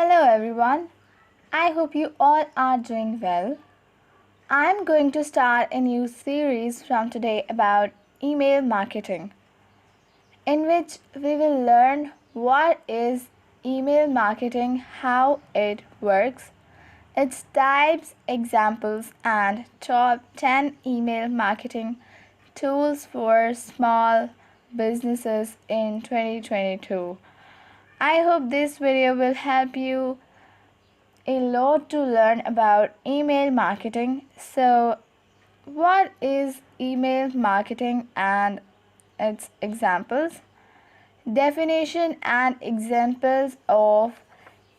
Hello everyone. I hope you all are doing well. I'm going to start a new series from today about email marketing, in which we will learn what is email marketing, how it works, its types, examples, and top 10 email marketing tools for small businesses in 2022. I hope this video will help you a lot to learn about email marketing. So, what is email marketing and its examples? Definition and examples of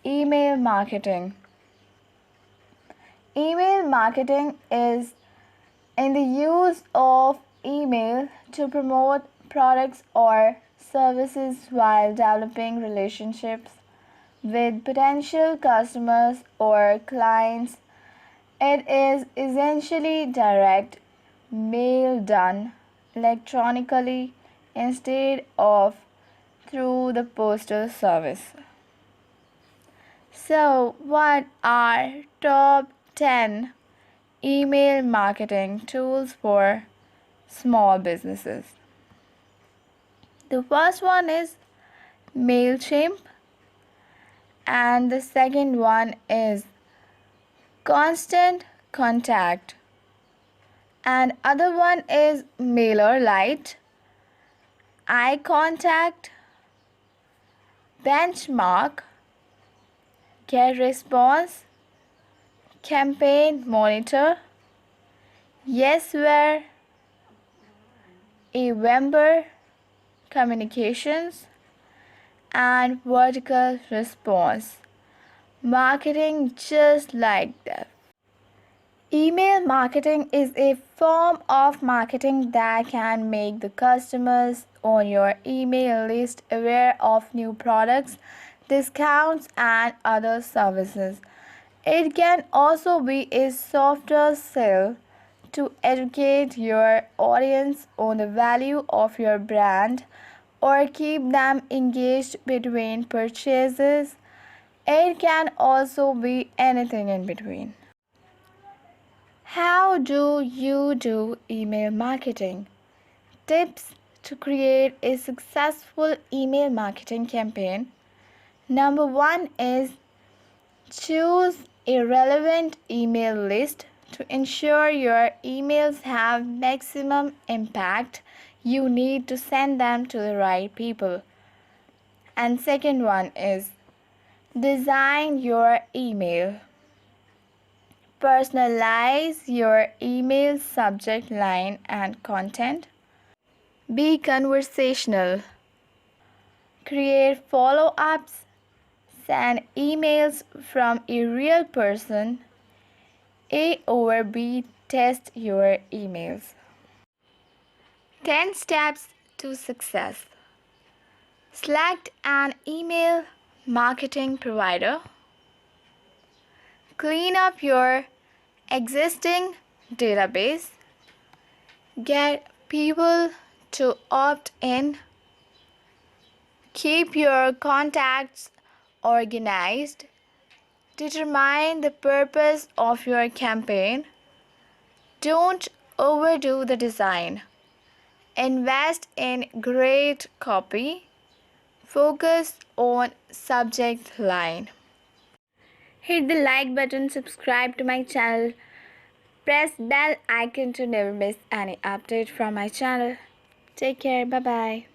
email marketing. Email marketing is in the use of email to promote products or services while developing relationships with potential customers or clients. It is essentially direct mail done electronically instead of through the postal service. So, what are top 10 email marketing tools for small businesses? The first one is MailChimp, and the second one is Constant Contact, and other one is MailerLite, iContact, Benchmark, GetResponse, Campaign Monitor, Yesware, Avember Communications, and Vertical Response Marketing, just like that. Email marketing is a form of marketing that can make the customers on your email list aware of new products, discounts, and other services. It can also be a softer sell to educate your audience on the value of your brand or keep them engaged between purchases. It can also be anything in between. How do you do email marketing? Tips to create a successful email marketing campaign. Number one is choose a relevant email list to ensure your emails have maximum impact. You need to send them to the right people. And second one is design your email. Personalize your email subject line and content. Be conversational. Create follow-ups. Send emails from a real person. A over B, test your emails. 10 steps to success. Select an email marketing provider. Clean up your existing database. Get people to opt in. Keep your contacts organized. Determine the purpose of your campaign. Don't overdo the design. Invest in great copy. Focus on subject line. Hit the like button, subscribe to my channel, press bell icon to never miss any update from my channel. Take care, bye bye.